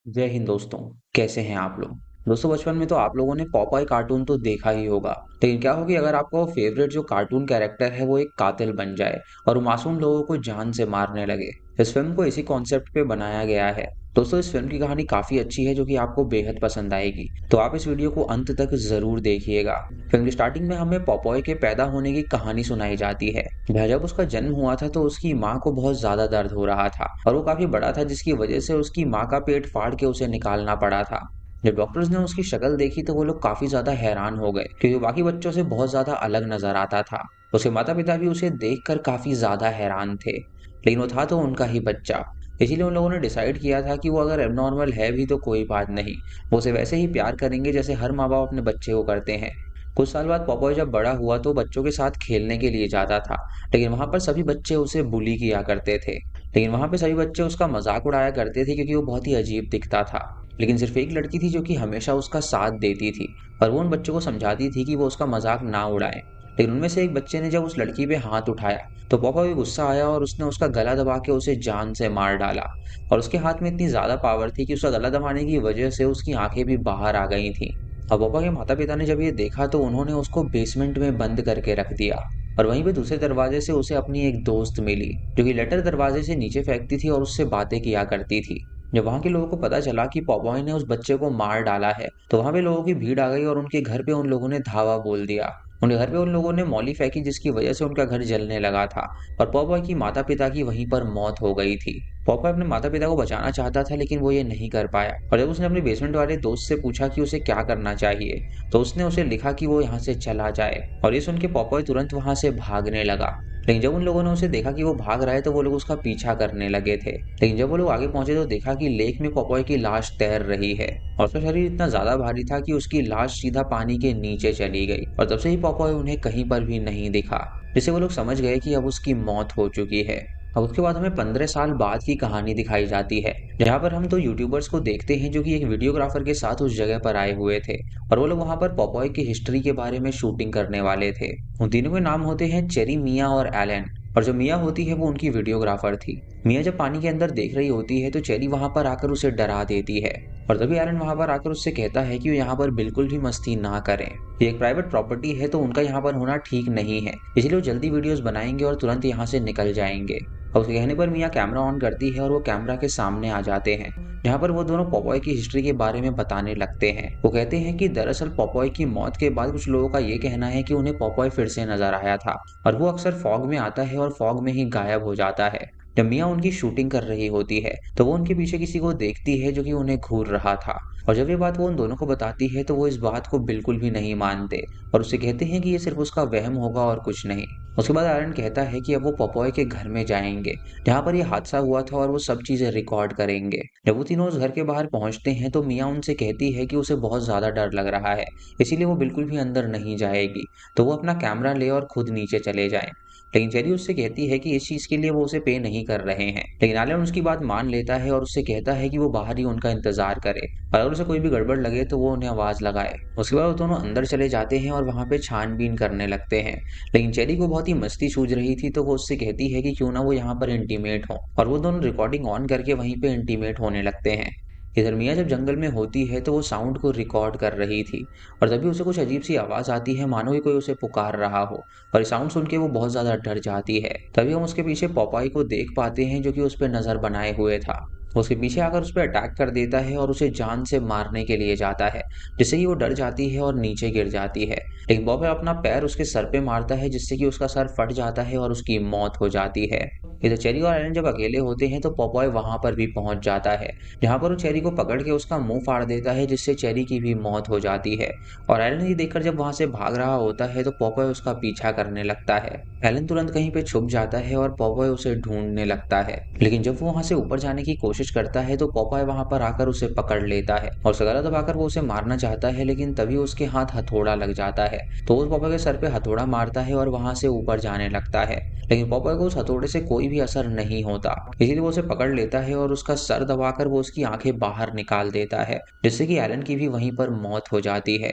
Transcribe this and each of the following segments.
जय हिंद दोस्तों। कैसे हैं आप लोग। दोस्तों बचपन में तो आप लोगों ने पॉपाई कार्टून तो देखा ही होगा। लेकिन क्या होगी अगर आपका फेवरेट जो कार्टून कैरेक्टर है वो एक कातिल बन जाए और वो मासूम लोगों को जान से मारने लगे। इस फिल्म को इसी कॉन्सेप्ट पे बनाया गया है। दोस्तों इस फिल्म की कहानी काफी अच्छी है जो कि आपको बेहद पसंद आएगी, तो आप इस वीडियो को अंत तक जरूर देखिएगा। फिल्म की स्टार्टिंग में हमें पॉपॉय के पैदा होने की कहानी सुनाई जाती है। जब उसका जन्म हुआ था तो उसकी माँ को बहुत ज्यादा दर्द हो रहा था और वो काफी बड़ा था, जिसकी वजह से उसकी माँ का पेट फाड़ के उसे निकालना पड़ा था। जब डॉक्टर्स ने उसकी शक्ल देखी तो वो लोग काफी ज्यादा हैरान हो गए, क्योंकि बाकी बच्चों से बहुत ज्यादा अलग नजर आता था। उसके माता पिता भी उसे देखकर काफी ज्यादा हैरान थे, लेकिन वो था तो उनका ही बच्चा। इसीलिए उन लोगों ने डिसाइड किया था कि वो अगर एबनॉर्मल है भी तो कोई बात नहीं, वो उसे वैसे ही प्यार करेंगे जैसे हर माँ बाप अपने बच्चे को करते हैं। कुछ साल बाद पॉपॉय जब बड़ा हुआ तो बच्चों के साथ खेलने के लिए जाता था, लेकिन वहां पर सभी बच्चे उसे बुली किया करते थे। लेकिन वहां पे सभी बच्चे उसका मजाक उड़ाया करते थे क्योंकि वो बहुत ही अजीब दिखता था। लेकिन सिर्फ एक लड़की थी जो कि हमेशा उसका साथ देती थी और वो उन बच्चों को समझाती थी कि वो उसका मजाक ना उड़ाएं। लेकिन उनमें से एक बच्चे ने जब उस लड़की पे हाथ उठाया तो पापा भी गुस्सा आया और उसने उसका गला दबा के उसे जान से मार डाला। और उसके हाथ में इतनी ज्यादा पावर थी कि उसका गला दबाने की वजह से उसकी आंखें भी बाहर आ गई थी। अब पापा के माता पिता ने जब ये देखा तो उन्होंने उसको बेसमेंट में बंद करके रख दिया। और वहीं पे दूसरे दरवाजे से उसे अपनी एक दोस्त मिली जो कि लेटर दरवाजे से नीचे फेंकती थी और उससे बातें किया करती थी। जब वहां के लोगों को पता चला कि पॉपॉय ने उस बच्चे को मार डाला है तो वहां पे लोगों की भीड़ आ गई और उनके घर पे उन लोगों ने धावा बोल दिया। उनके घर पे उन लोगों ने मौली फेंकी जिसकी वजह से उनका घर जलने लगा था और पॉपॉय की माता पिता की वहीं पर मौत हो गई थी। पॉपॉय अपने माता पिता को बचाना चाहता था लेकिन वो ये नहीं कर पाया, और जब उसने अपने बेसमेंट वाले दोस्त से पूछा कि उसे क्या करना चाहिए तो उसने उसे लिखा कि वो यहाँ से चला जाए, और ये सुन के पॉपॉय तुरंत वहां से भागने लगा। लेकिन जब उन लोगों ने उसे देखा कि वो भाग रहा है तो वो लोग उसका पीछा करने लगे थे। लेकिन जब वो लोग आगे पहुंचे तो देखा कि लेक में पॉपॉय की लाश तैर रही है और उसका शरीर इतना ज्यादा भारी था कि उसकी लाश सीधा पानी के नीचे चली गई, और तब से ही पॉपॉय उन्हें कहीं पर भी नहीं दिखा, जिससे वो लोग समझ गए कि अब उसकी मौत हो चुकी है। अब उसके बाद हमें 15 साल बाद की कहानी दिखाई जाती है, जहाँ पर हम दो यूट्यूबर्स को देखते हैं जो कि एक वीडियोग्राफर के साथ उस जगह पर आए हुए थे और वो लोग वहां पर पॉपॉय की हिस्ट्री के बारे में शूटिंग करने वाले थे। उन तीनों के नाम होते हैं चेरी, मिया और एलन। और जो मिया होती है वो उनकी वीडियोग्राफर थी। मिया जब पानी के अंदर देख रही होती है तो चेरी वहां पर आकर उसे डरा देती है, और तभी एलन वहां पर आकर उससे कहता है कि वो यहाँ पर बिल्कुल भी मस्ती ना करें। ये एक प्राइवेट प्रॉपर्टी है तो उनका यहाँ पर होना ठीक नहीं है, इसलिए वो जल्दी वीडियोस बनाएंगे और तुरंत यहाँ से निकल जाएंगे। और उसके कहने पर मिया कैमरा ऑन करती है और वो कैमरा के सामने आ जाते हैं, जहाँ पर वो दोनों पॉपॉय की हिस्ट्री के बारे में बताने लगते हैं। वो कहते हैं कि दरअसल पॉपॉय की मौत के बाद कुछ लोगों का ये कहना है कि उन्हें पॉपॉय फिर से नजर आया था और वो अक्सर फॉग में आता है और फॉग में ही गायब हो जाता है। जब मिया उनकी शूटिंग कर रही होती है तो वो उनके पीछे किसी को देखती है जो कि उन्हें घूर रहा था, और जब ये बात वो उन दोनों को बताती है तो वो इस बात को बिल्कुल भी नहीं मानते और उससे कहते हैं कि ये सिर्फ उसका वहम होगा और कुछ नहीं। उसके बाद एलन कहता है कि अब वो पॉपॉय के घर में जाएंगे जहाँ पर ये हादसा हुआ था और वो सब चीजें रिकॉर्ड करेंगे। जब वो तीनों उस घर के बाहर पहुंचते हैं तो मिया उनसे कहती है कि उसे बहुत ज्यादा डर लग रहा है, इसीलिए वो बिल्कुल भी अंदर नहीं जाएगी, तो वो अपना कैमरा ले और खुद नीचे चले जाएं। लेकिन जेरी उससे कहती है कि इस चीज के लिए वो उसे पे नहीं कर रहे हैं, लेकिन एलन उसकी बात मान लेता है और उससे कहता है कि वो बाहर ही उनका इंतजार करे और अगर उसे कोई भी गड़बड़ लगे तो वो उन्हें आवाज लगाए। उसके बाद वो दोनों अंदर चले जाते हैं और वहां पे छानबीन करने लगते हैं। लेकिन चेरी को बहुत ही मस्ती सूझ रही थी तो वो उससे कहती है कि क्यों ना वो यहाँ पर इंटीमेट हो, और वो दोनों रिकॉर्डिंग ऑन करके वहीं पे इंटीमेट होने लगते हैं। इधर मिया जब जंगल में होती है तो वो साउंड को रिकॉर्ड कर रही थी और तभी उसे कुछ अजीब सी आवाज आती है, मानो ही कोई उसे पुकार रहा हो, और ये साउंड सुन के वो बहुत ज्यादा डर जाती है। तभी हम उसके पीछे पॉपाई को देख पाते हैं जो कि उस पर नजर बनाए हुए था। वो उसके पीछे आकर उस पर अटैक कर देता है और उसे जान से मारने के लिए जाता है, जिससे कि वो डर जाती है और नीचे गिर जाती है। लेकिन बॉबे अपना पैर उसके सर पे मारता है जिससे कि उसका सर फट जाता है और उसकी मौत हो जाती है। इधर चेरी और एलन जब अकेले होते हैं तो पॉपॉय वहां पर भी पहुंच जाता है, जहां पर वो चेरी को पकड़ के उसका मुंह फाड़ देता है जिससे चेरी की भी मौत हो जाती है। और एलन ये देखकर जब वहां से भाग रहा होता है तो पॉपॉय उसका पीछा करने लगता है। एलन तुरंत कहीं पे छुप जाता है और पॉपॉय उसे ढूंढने लगता है, लेकिन जब वो वहां से ऊपर जाने की कोशिश करता है तो पॉपॉय वहां पर आकर उसे पकड़ लेता है और उसे गला दबाकर वो उसे मारना चाहता है, लेकिन तभी उसके हाथ हथौड़ा लग जाता है तो वो पॉपॉय के सर पे हथौड़ा मारता है और वहां से ऊपर जाने लगता है। लेकिन पॉपॉय को उस हथौड़े से कोई भी असर नहीं होता, इसीलिए वो उसे पकड़ लेता है और उसका सर दबाकर वो उसकी आंखें बाहर निकाल देता है, जिससे कि एलन की भी वहीं पर मौत हो जाती है।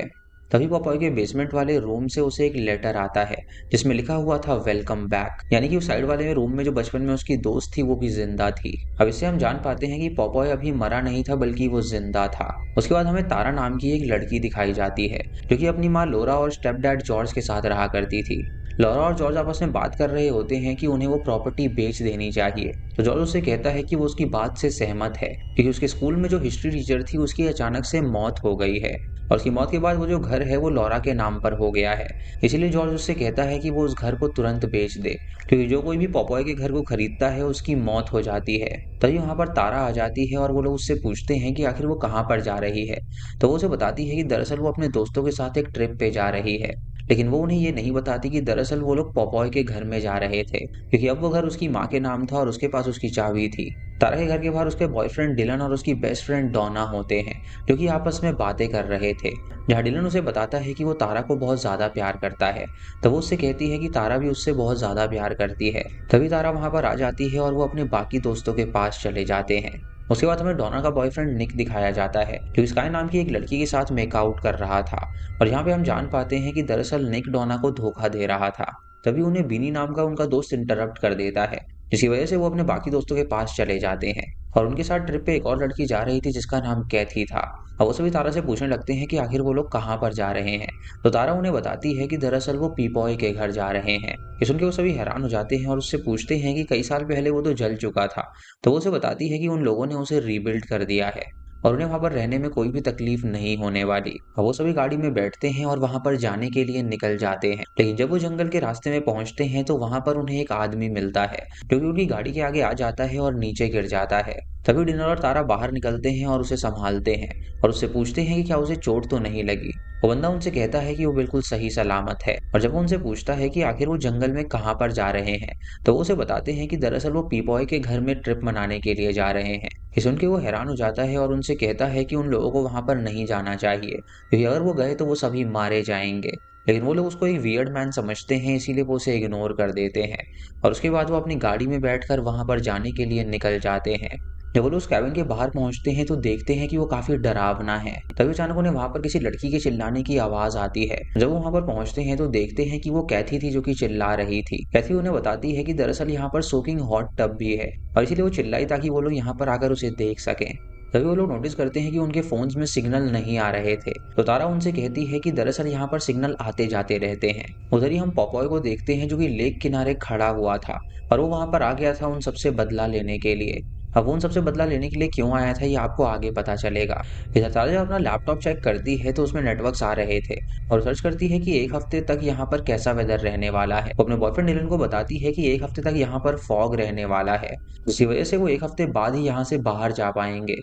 तभी पॉपॉय के बेसमेंट वाले रूम से उसे एक लेटर आता है जिसमें लिखा हुआ था वेलकम बैक, यानी कि उस साइड वाले रूम में जो बचपन में उसकी दोस्त थी वो भी जिंदा थी। अब इससे हम जान पाते हैं कि पॉपॉय अभी मरा नहीं था बल्कि वो जिंदा था। उसके बाद हमें तारा नाम की एक लड़की दिखाई जाती है जो कि अपनी माँ लोरा और स्टेप डैड जॉर्ज के साथ रहा करती थी। लॉरा और जॉर्ज आपस में बात कर रहे होते हैं कि उन्हें वो प्रॉपर्टी बेच देनी चाहिए, तो जॉर्ज उससे कहता है कि वो उसकी बात से सहमत है क्योंकि उसके स्कूल में जो हिस्ट्री टीचर थी उसकी अचानक से मौत हो गई है और उसकी मौत के बाद वो जो घर है वो लॉरा के नाम पर हो गया है। इसीलिए जॉर्ज उससे कहता है कि वो उस घर को तुरंत बेच दे क्योंकि जो कोई भी पॉपॉय के घर को खरीदता है उसकी मौत हो जाती है। तभी वहां पर तारा आ जाती है और वो लोग उससे पूछते हैं कि आखिर वो कहाँ पर जा रही है। तो वो उसे बताती है कि दरअसल वो अपने दोस्तों के साथ एक ट्रिप पे जा रही है, लेकिन वो उन्हें ये नहीं बताती कि दरअसल वो लोग पॉपॉय के घर में जा रहे थे क्योंकि अब वो घर उसकी माँ के नाम था और उसके पास उसकी चाबी थी। तारा के घर के बाहर उसके बॉयफ्रेंड डिलन और उसकी बेस्ट फ्रेंड डोना होते हैं जो कि आपस में बातें कर रहे थे, जहाँ डिलन उसे बताता है कि वो तारा को बहुत ज्यादा प्यार करता है। तो वो उससे कहती है कि तारा भी उससे बहुत ज्यादा प्यार करती है। तभी तारा वहां पर आ जाती है और वो अपने बाकी दोस्तों के पास चले जाते हैं। उसके बाद हमें डोना का बॉयफ्रेंड निक दिखाया जाता है जो स्काई नाम की एक लड़की के साथ मेकआउट कर रहा था और यहाँ पे हम जान पाते हैं कि दरअसल निक डोना को धोखा दे रहा था। तभी उन्हें बीनी नाम का उनका दोस्त इंटरप्ट कर देता है जिसकी वजह से वो अपने बाकी दोस्तों के पास चले जाते हैं और उनके साथ ट्रिप पे एक और लड़की जा रही थी जिसका नाम कैथी था। और वो सभी तारा से पूछने लगते हैं कि आखिर वो लोग कहाँ पर जा रहे हैं। तो तारा उन्हें बताती है कि दरअसल वो पीपॉय के घर जा रहे हैं। ये सुन के वो सभी हैरान हो जाते हैं और उससे पूछते हैं कि कई साल पहले वो तो जल चुका था। तो वो उसे बताती है कि उन लोगों ने उसे रीबिल्ड कर दिया है और उन्हें वहां पर रहने में कोई भी तकलीफ नहीं होने वाली। और वो सभी गाड़ी में बैठते हैं और वहां पर जाने के लिए निकल जाते हैं, लेकिन जब वो जंगल के रास्ते में पहुंचते हैं तो वहां पर उन्हें एक आदमी मिलता है जो कि उनकी गाड़ी के आगे आ जाता है और नीचे गिर जाता है। तभी डिनर और तारा बाहर निकलते हैं और उसे संभालते हैं और उससे पूछते हैं कि क्या उसे चोट तो नहीं लगी। वो बंदा उनसे कहता है कि वो बिल्कुल सही सलामत है और जब वो उनसे पूछता है कि आखिर वो जंगल में कहाँ पर जा रहे हैं तो वो उसे बताते हैं कि दरअसल वो पीपॉय के घर में ट्रिप मनाने के लिए जा रहे हैं। ये सुन के वो हैरान हो जाता है और उनसे कहता है कि उन लोगों को वहां पर नहीं जाना चाहिए क्योंकि अगर वो गए तो वो सभी मारे जाएंगे। लेकिन वो लोग उसको एक वियर्ड मैन समझते हैं इसीलिए वो उसे इग्नोर कर देते हैं और उसके बाद वो अपनी गाड़ी में बैठकर वहां पर जाने के लिए निकल जाते हैं। जब वो लोग उस कैबिन के बाहर पहुंचते हैं तो देखते हैं कि वो काफी डरावना है। तभी अचानक उन्हें वहां पर किसी लड़की के चिल्लाने की आवाज आती है। जब वो वहां पर पहुंचते हैं तो देखते हैं कि वो कैथी थी जो कि चिल्ला रही थी। कैथी उन्हें बताती है कि दरअसल यहाँ पर सोकिंग हॉट टब भी है और इसीलिए वो चिल्लाई ताकि वो लोग यहाँ पर आकर उसे देख सकें। तभी वो लोग नोटिस करते हैं कि उनके फोन्स में सिग्नल नहीं आ रहे थे। तो तारा उनसे कहती है कि दरअसल यहाँ पर सिग्नल आते जाते रहते हैं। उधर ही हम पॉपॉय को देखते हैं जो कि लेक किनारे खड़ा हुआ था और वो वहां पर आ गया था उन सबसे बदला लेने के लिए। अब वो उन सबसे बदला लेने के लिए क्यों आया था ये आपको आगे पता चलेगा। इधर तारा जब अपना लैपटॉप चेक करती है तो उसमें नेटवर्क्स आ रहे थे और सर्च करती है कि एक हफ्ते तक यहाँ पर कैसा वेदर रहने वाला है। वो अपने बॉयफ्रेंड डिलन को बताती है कि एक हफ्ते तक यहाँ पर फॉग रहने वाला है, जिसकी वजह से वो एक हफ्ते बाद ही यहाँ से बाहर जा पाएंगे।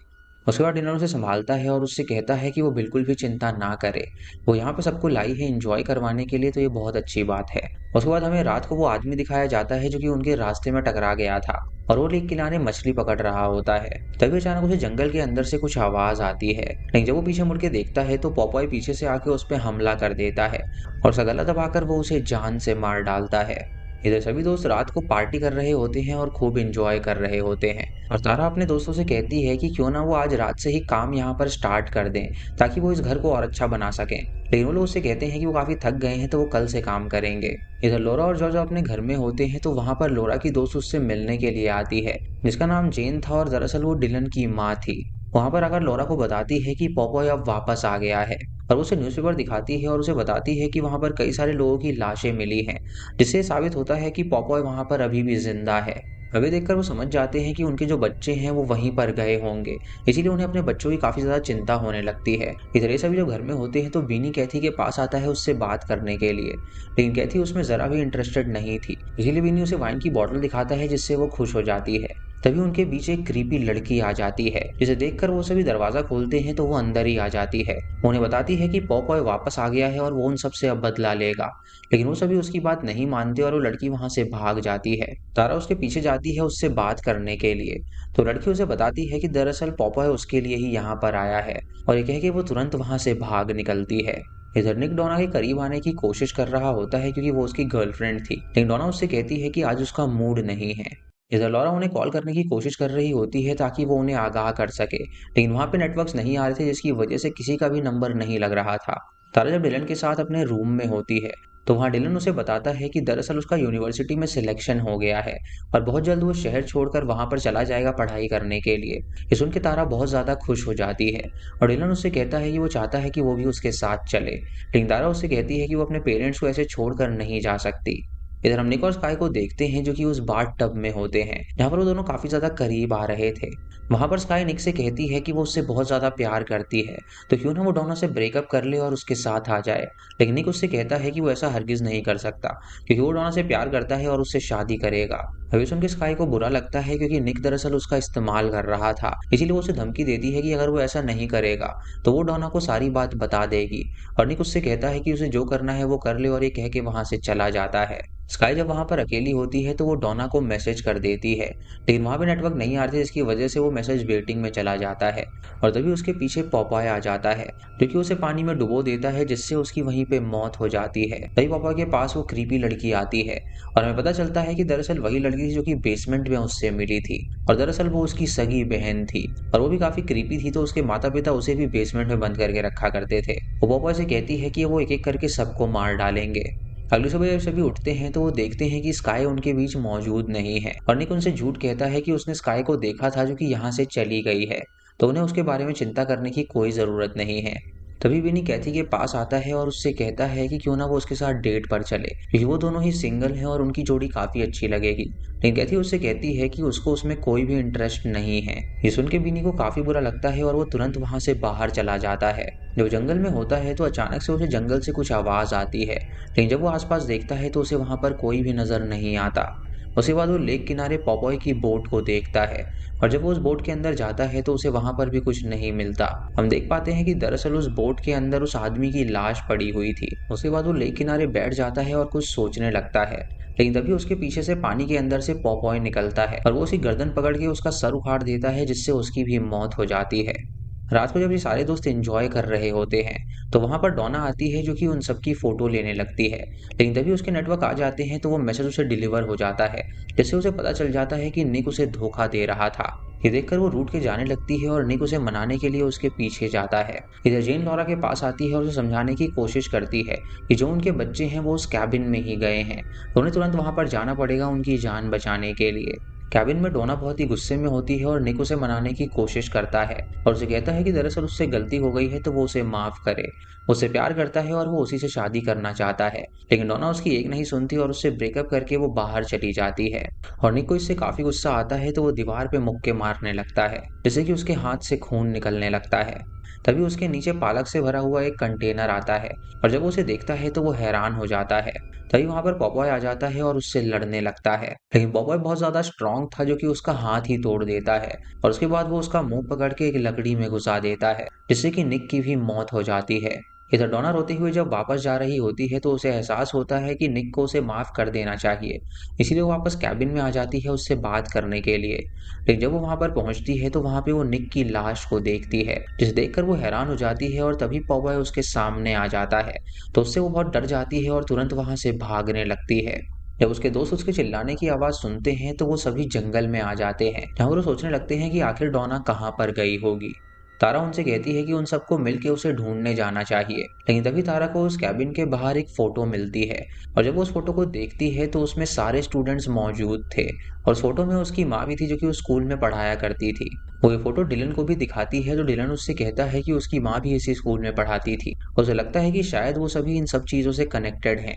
उसके बाद डिनर उसे संभालता है और उससे कहता है कि वो बिल्कुल भी चिंता ना करे, वो यहाँ पे सबको लाई है एंजॉय करवाने के लिए, तो ये बहुत अच्छी बात है। उसके बाद हमें रात को वो आदमी दिखाया जाता है जो कि उनके रास्ते में टकरा गया था और वो लेक किनारे मछली पकड़ रहा होता है। तभी अचानक उसे जंगल के अंदर से कुछ आवाज आती है, लेकिन जब वो पीछे मुड़ के देखता है तो पॉपॉय पीछे से आके उस पर हमला कर देता है और उसका गला दबाकर वो उसे जान से मार डालता है। इधर सभी दोस्त रात को पार्टी कर रहे होते हैं और खूब एंजॉय कर रहे होते हैं और तारा अपने दोस्तों से कहती है कि क्यों ना वो आज रात से ही काम यहाँ पर स्टार्ट कर दें ताकि वो इस घर को और अच्छा बना सकें। लेकिन वो लोग उससे कहते हैं कि वो काफी थक गए हैं तो वो कल से काम करेंगे। इधर लोरा और जॉर्ज अपने घर में होते हैं तो वहां पर लोरा की दोस्त उससे मिलने के लिए आती है जिसका नाम जेन था और दरअसल वो डिलन की माँ थी। वहां पर आकर लोरा को बताती है कि पॉपॉय अब वापस आ गया है और उसे न्यूज़पेपर दिखाती है और उसे बताती है कि वहां पर कई सारे लोगों की लाशें मिली हैं, जिससे साबित होता है कि पॉपॉय वहां पर अभी भी जिंदा है। अभी देखकर वो समझ जाते हैं कि उनके जो बच्चे हैं वो वहीं पर गए होंगे, इसीलिए उन्हें अपने बच्चों की काफी ज्यादा चिंता होने लगती है। इधर ये सभी जो घर में होते हैं तो बीनी कैथी के पास आता है उससे बात करने के लिए, लेकिन कैथी उसमें जरा भी इंटरेस्टेड नहीं थी, इसीलिए बीनी उसे वाइन की बोतल दिखाता है जिससे वो खुश हो जाती है। तभी उनके बीच एक क्रीपी लड़की आ जाती है जिसे देखकर वो सभी दरवाजा खोलते हैं तो वो अंदर ही आ जाती है। उन्हें बताती है कि पॉपॉय वापस आ गया है और वो उन सबसे अब बदला लेगा, लेकिन वो सभी उसकी बात नहीं मानते और वो लड़की वहां से भाग जाती है। तारा उसके पीछे जाती है उससे बात करने के लिए, तो लड़की उसे बताती है कि दरअसल पॉपॉय उसके लिए ही यहाँ पर आया है और ये कह के वो तुरंत वहां से भाग निकलती है। इधर निक डोना के करीब आने की कोशिश कर रहा होता है क्योंकि वो उसकी गर्लफ्रेंड थी, लेकिन डोना उससे कहती है कि आज उसका मूड नहीं है। इधर लॉरा उन्हें कॉल करने की कोशिश कर रही होती है ताकि वो उन्हें आगाह कर सके, लेकिन वहां पे नेटवर्क्स नहीं आ रहे थे जिसकी वजह से किसी का भी नंबर नहीं लग रहा था। तारा जब डिलन के साथ अपने रूम में होती है तो वहाँ डिलन उसे बताता है कि दरअसल उसका यूनिवर्सिटी में सिलेक्शन हो गया है और बहुत जल्द वो शहर छोड़कर वहाँ पर चला जाएगा पढ़ाई करने के लिए। ये सुन के तारा बहुत ज़्यादा खुश हो जाती है और डिलन उससे कहता है कि वो चाहता है कि वो भी उसके साथ चले, लेकिन तारा उससे कहती है कि वो अपने पेरेंट्स को ऐसे छोड़कर नहीं जा सकती। इधर हम निक और स्काई को देखते हैं जो कि उस बाथ टब में होते हैं जहाँ पर वो दोनों काफी ज्यादा करीब आ रहे थे। वहां पर स्काई निक से कहती है कि वो उससे बहुत ज्यादा प्यार करती है, तो क्यों ना वो डोना से ब्रेकअप कर ले और उसके साथ आ जाए। लेकिन निक उससे कहता है कि वो ऐसा हरगिज नहीं कर सकता क्योंकि वो डोना से प्यार करता है और उससे शादी करेगा। अभी सुन के स्काई को बुरा लगता है क्योंकि निक दरअसल उसका इस्तेमाल कर रहा था, इसीलिए वो उसे धमकी देती है कि अगर वो ऐसा नहीं करेगा तो वो डोना को सारी बात बता देगी। और निक उससे कहता है कि उसे जो करना है वो कर ले और ये कह के वहां से चला जाता है। स्काई जब वहां पर अकेली होती है तो वो डोना को मैसेज कर देती है, लेकिन वहां पे नेटवर्क नहीं आ रही थी जिसकी वजह से वो मैसेज वेटिंग में चला जाता है। और तभी उसके पीछे पॉपाय आ जाता है जो कि उसे पानी में डुबो देता है जिससे उसकी वहीं पे मौत हो जाती है। तभी पॉपाय के पास वो क्रीपी लड़की आती है और हमें पता चलता है कि दरअसल वही लड़की थी जो कि बेसमेंट में उससे मिली थी और दरअसल वो उसकी सगी बहन थी और वो भी काफी क्रीपी थी, तो उसके माता पिता उसे भी बेसमेंट में बंद करके रखा करते थे। वो पॉपाय से कहती है कि वो एक एक करके सबको मार डालेंगे। अगली सुबह जब सभी उठते हैं तो वो देखते हैं कि स्काई उनके बीच मौजूद नहीं है और निक उनसे झूठ कहता है कि उसने स्काई को देखा था जो कि यहाँ से चली गई है, तो उन्हें उसके बारे में चिंता करने की कोई जरूरत नहीं है। तभी विनी कैथी के पास आता है और उससे कहता है कि क्यों ना वो उसके साथ डेट पर चले क्योंकि वो दोनों ही सिंगल हैं और उनकी जोड़ी काफी अच्छी लगेगी। लेकिन कैथी उससे कहती है कि उसको उसमें कोई भी इंटरेस्ट नहीं है। ये सुन के विनी को काफी बुरा लगता है और वो तुरंत वहां से बाहर चला जाता है। जब जंगल में होता है तो अचानक से उसे जंगल से कुछ आवाज आती है, लेकिन जब वो आसपास देखता है तो उसे वहां पर कोई भी नजर नहीं आता। उसके बाद वो लेक किनारे पॉपॉय की बोट को देखता है और जब वो उस बोट के अंदर जाता है तो उसे वहां पर भी कुछ नहीं मिलता। हम देख पाते हैं कि दरअसल उस बोट के अंदर उस आदमी की लाश पड़ी हुई थी। उसके बाद वो लेक किनारे बैठ जाता है और कुछ सोचने लगता है, लेकिन तभी उसके पीछे से पानी के अंदर से पॉपॉय निकलता है और वो उसकी गर्दन पकड़ के उसका सर उखाड़ देता है जिससे उसकी भी मौत हो जाती है। रात को जब ये सारे दोस्त एंजॉय कर रहे होते हैं तो वहां पर डोना आती है जो कि उन सबकी फोटो लेने लगती है, लेकिन तभी उसके नेटवर्क आ जाते हैं तो वो मैसेज उसे डिलीवर हो जाता है जिससे उसे पता चल जाता है कि निक उसे धोखा दे रहा था। ये देखकर वो रूठ के जाने लगती है और निक उसे मनाने के लिए उसके पीछे जाता है। इधर जेन लॉरा के पास आती है और उसे समझाने की कोशिश करती है कि जो उनके बच्चे हैं वो उस कैबिन में ही गए हैं, तो उन्हें तुरंत वहां पर जाना पड़ेगा उनकी जान बचाने के लिए। कैबिन में डोना बहुत ही गुस्से में होती है और निक उसे मनाने की कोशिश करता है और उसे कहता है कि दरअसल उससे गलती हो गई है तो वो उसे माफ करे। उससे प्यार करता है और वो उसी से शादी करना चाहता है, लेकिन डोना उसकी एक नहीं सुनती और उससे ब्रेकअप करके वो बाहर चली जाती है। और निक को इससे काफी गुस्सा आता है तो वो दीवार पे मुक्के मारने लगता है जिससे कि उसके हाथ से खून निकलने लगता है। तभी उसके नीचे पालक से भरा हुआ एक कंटेनर आता है और जब वो उसे देखता है तो वो हैरान हो जाता है। तभी वहां पर पॉपॉय आ जाता है और उससे लड़ने लगता है, लेकिन पॉपॉय बहुत ज्यादा स्ट्रांग था जो कि उसका हाथ ही तोड़ देता है और उसके बाद वो उसका मुंह पकड़ के एक लकड़ी में घुसा देता है जिससे कि निक की भी मौत हो जाती है। इधर डोना रोते हुए जब वापस जा रही होती है तो उसे एहसास होता है कि निक को उसे माफ कर देना चाहिए, इसीलिए वो वापस कैबिन में आ जाती है उससे बात करने के लिए। लेकिन जब वो वहां पर पहुंचती है तो वहां पे वो निक की लाश को देखती है जिसे देखकर वो हैरान हो जाती है और तभी पॉपॉय उसके सामने आ जाता है, तो उससे वो बहुत डर जाती है और तुरंत वहां से भागने लगती है। जब उसके दोस्त उसके चिल्लाने की आवाज सुनते हैं तो वो सभी जंगल में आ जाते हैं जहाँ वो सोचने लगते हैं कि आखिर डोना कहाँ पर गई होगी। तारा उनसे कहती है कि उन सबको मिलके उसे ढूंढने जाना चाहिए, लेकिन तभी तारा को उस कैबिन के बाहर एक फोटो मिलती है और जब वो उस फोटो को देखती है तो उसमें सारे स्टूडेंट्स मौजूद थे और उस फोटो में उसकी माँ भी थी जो कि उस स्कूल में पढ़ाया करती थी। वो ये फोटो डिलन को भी दिखाती है तो डिलन उससे कहता है कि उसकी माँ भी इसी स्कूल में पढ़ाती थी। उसे लगता है कि शायद वो सभी इन सब चीजों से कनेक्टेड हैं।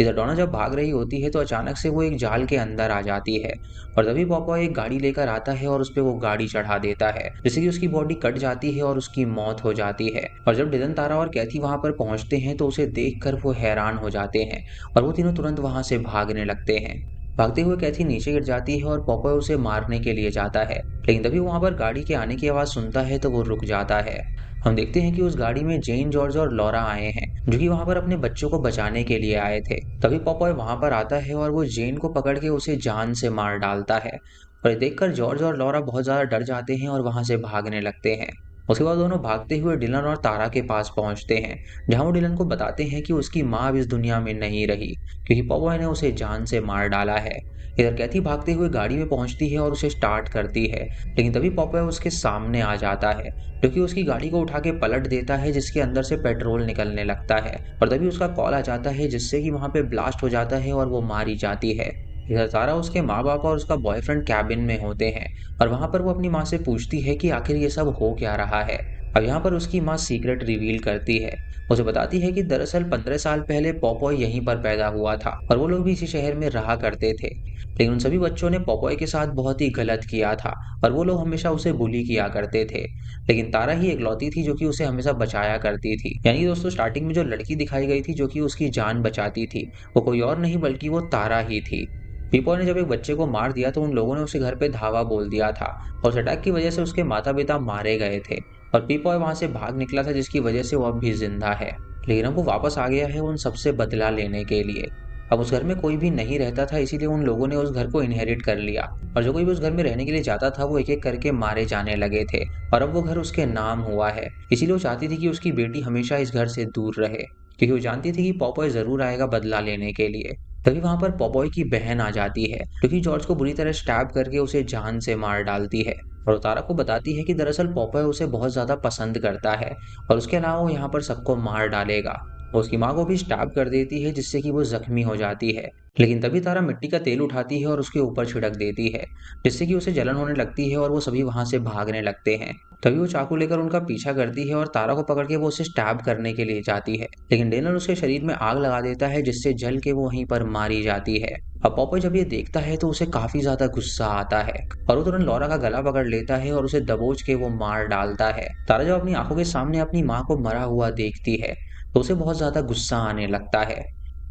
इधर डोना जब भाग रही होती है तो अचानक से वो एक जाल के अंदर आ जाती है और तभी पॉपॉय एक गाड़ी लेकर आता है और उस पे वो गाड़ी चढ़ा देता है जिससे कि उसकी बॉडी कट जाती है और उसकी मौत हो जाती है। और जब डिलन, तारा और कैथी वहां पर पहुंचते हैं तो उसे देखकर वो हैरान हो जाते हैं और वो तीनों तुरंत वहां से भागने लगते हैं। भागते हुए कैथी नीचे गिर जाती है और पॉपॉय उसे मारने के लिए जाता है, लेकिन तभी वहां पर गाड़ी के आने की आवाज सुनता है तो वो रुक जाता है। हम देखते हैं कि उस गाड़ी में जेन, जॉर्ज और लॉरा आए हैं जो कि वहां पर अपने बच्चों को बचाने के लिए आए थे। तभी पॉपॉय वहां पर आता है और वो जेन को पकड़ के उसे जान से मार डालता है और ये देखकर जॉर्ज और लॉरा बहुत ज्यादा डर जाते हैं और वहां से भागने लगते हैं। उसके बाद दोनों भागते हुए डिलन और तारा के पास पहुंचते हैं, जहां वो डिलन को बताते हैं कि उसकी माँ अब इस दुनिया में नहीं रही, क्योंकि पॉपॉय ने उसे जान से मार डाला है। इधर कैथी भागते हुए गाड़ी में पहुंचती है और उसे स्टार्ट करती है, लेकिन तभी पॉपॉय उसके सामने आ जाता है, जो कि उसकी गाड़ी को उठा के पलट देता है, जिसके अंदर से पेट्रोल निकलने लगता है। और तभी उसका कॉल आ जाता है, जिससे कि वहां पे ब्लास्ट हो जाता है और वो मारी जाती है। इधर सारा उसके माँ बाप और उसका बॉयफ्रेंड कैबिन में होते हैं, और वहां पर वो अपनी माँ से पूछती है कि आखिर ये सब हो क्या रहा है। अब यहाँ पर उसकी माँ सीक्रेट रिवील करती है। उसे बताती है कि दरअसल 15 साल पहले पॉपॉय यहीं पर पैदा हुआ था और वो लोग भी इसी शहर में रहा करते थे, लेकिन उन सभी बच्चों ने पॉपॉय के साथ बहुत ही गलत किया था और वो लोग हमेशा उसे बुली किया करते थे। लेकिन तारा ही इकलौती थी जो कि उसे हमेशा बचाया करती थी। यानी दोस्तों, स्टार्टिंग में जो लड़की दिखाई गई थी जो कि उसकी जान बचाती थी, वो कोई और नहीं बल्कि वो तारा ही थी। पीपॉय ने जब एक बच्चे को मार दिया तो उन लोगों ने उसे घर पे धावा बोल दिया था, और उस अटैक की वजह से उसके माता पिता मारे गए थे और पीपॉय वहां से भाग निकला था, जिसकी वजह से वो अब भी जिंदा है। लेकिन अब वो वापस आ गया है उन सबसे बदला लेने के लिए। अब उस घर में कोई भी नहीं रहता था, इसीलिए उन लोगों ने उस घर को इनहेरिट कर लिया, और जो कोई भी उस घर में रहने के लिए जाता था वो एक एक करके मारे जाने लगे थे, और अब वो घर उसके नाम हुआ है। इसीलिए वो चाहती थी कि उसकी बेटी हमेशा इस घर से दूर रहे, क्योंकि वो जानती थी कि पॉपॉय जरूर आएगा बदला लेने के लिए। तभी वहां पर पॉपॉय की बहन आ जाती है, जो कि जॉर्ज को बुरी तरह स्टैब करके उसे जान से मार डालती है, और वो तारा को बताती है कि दरअसल पॉपॉय उसे बहुत ज्यादा पसंद करता है और उसके अलावा वो यहाँ पर सबको मार डालेगा। वो उसकी माँ को भी स्टैब कर देती है, जिससे कि वो जख्मी हो जाती है। लेकिन तभी तारा मिट्टी का तेल उठाती है और उसके ऊपर छिड़क देती है, जिससे कि उसे जलन होने लगती है और वो सभी वहां से भागने लगते हैं। तभी वो चाकू लेकर उनका पीछा करती है और तारा को पकड़ के वो उसे स्टैब करने के लिए जाती है, लेकिन डेनर उसके शरीर में आग लगा देता है, जिससे जल के वो वहीं पर मारी जाती है। अब पॉपॉय जब ये देखता है तो उसे काफी ज्यादा गुस्सा आता है, और वो तुरंत लॉरा का गला पकड़ लेता है और उसे दबोच के वो मार डालता है। तारा जब अपनी आंखों के सामने अपनी माँ को मरा हुआ देखती है तो उसे बहुत ज्यादा गुस्सा आने लगता है,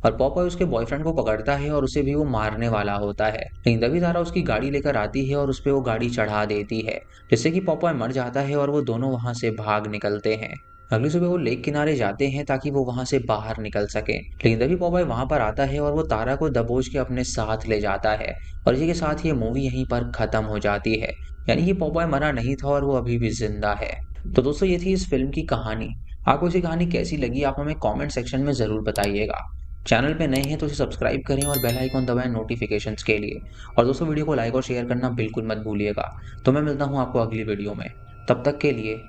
और पॉपॉय उसके बॉयफ्रेंड को पकड़ता है और उसे भी वो मारने वाला होता है। लेकिन तभी तारा उसकी गाड़ी लेकर आती है और उस पर वो गाड़ी चढ़ा देती है, जिससे कि पॉपॉय मर जाता है और वो दोनों वहां से भाग निकलते हैं। अगली सुबह वो लेक किनारे जाते हैं ताकि वो वहां से बाहर निकल सके, लेकिन तभी पॉपॉय वहां पर आता है और वो तारा को दबोच के अपने साथ ले जाता है, और इसी के साथ ये मूवी यहीं पर खत्म हो जाती है। यानी कि पॉपॉय मरा नहीं था और वो अभी भी जिंदा है। तो दोस्तों, ये थी इस फिल्म की कहानी। आपको इसी कहानी कैसी लगी आप हमें कमेंट सेक्शन में ज़रूर बताइएगा। चैनल पे नए हैं तो इसे सब्सक्राइब करें और बेल आइकन दबाएं नोटिफिकेशंस के लिए। और दोस्तों, वीडियो को लाइक और शेयर करना बिल्कुल मत भूलिएगा। तो मैं मिलता हूँ आपको अगली वीडियो में। तब तक के लिए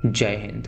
जय हिंद।